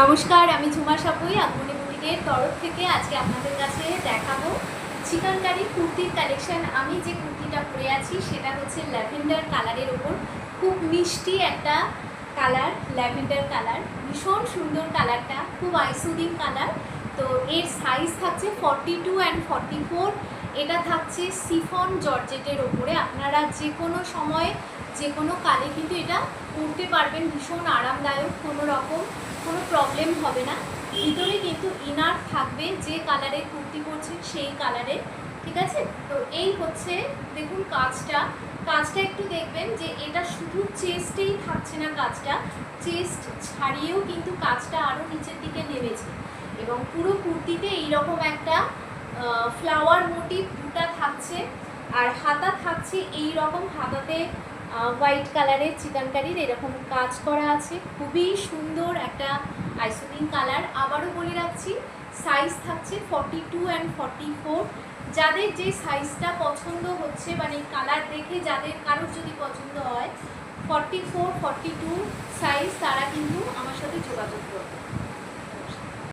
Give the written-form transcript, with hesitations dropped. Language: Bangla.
নমস্কার, আমি ঝুমা সাপুই আগমনী বুটিকের তরফ থেকে আজকে আপনাদের কাছে দেখাবো চিকনকারি কুর্তির কালেকশন। আমি যে কুর্তিটা পরে আছি সেটা হচ্ছে ল্যাভেন্ডার কালারের ওপর, খুব মিষ্টি একটা কালার, ল্যাভেন্ডার কালার, ভীষণ সুন্দর কালারটা, খুব আইসুদিং কালার। তো এর সাইজ থাকছে 42 অ্যান্ড 44। এটা থাকছে সিফন জর্জেটের ওপরে। আপনারা যে কোনো সময় যে কোনো কালে কিন্তু এটা পরতে পারবেন, ভীষণ আরামদায়ক, কোনো প্রবলেম হবে না। ভিতরে কিন্তু ইনার থাকবে, যে কালারের কুর্তি পরছেন সেই কালারের, ঠিক আছে। তো এই হচ্ছে, দেখুন কাজটা একটু দেখবেন যে এটা শুধু চেস্টেই থাকছে না, কাজটা চেস্ট ছাড়িয়েও কিন্তু কাজটা আরও নিচের দিকে নেমেছে, এবং পুরো কুর্তিতে এইরকম একটা ফ্লাওয়ার মোটিভ দুটা থাকছে। আর হাতা থাকছে এই রকম, হাতাতে হোয়াইট কালারের চিকনকারির এরকম কাজ করা আছে, খুবই সুন্দর একটা আইসুদিং কালার। আবারও বলে রাখছি, সাইজ থাকছে 42 অ্যান্ড 44। যাদের যে সাইজটা পছন্দ হচ্ছে, মানে কালার দেখে যাদের কারোর যদি পছন্দ হয় 44, 42 সাইজ, তারা কিন্তু আমার সাথে যোগাযোগ করবে।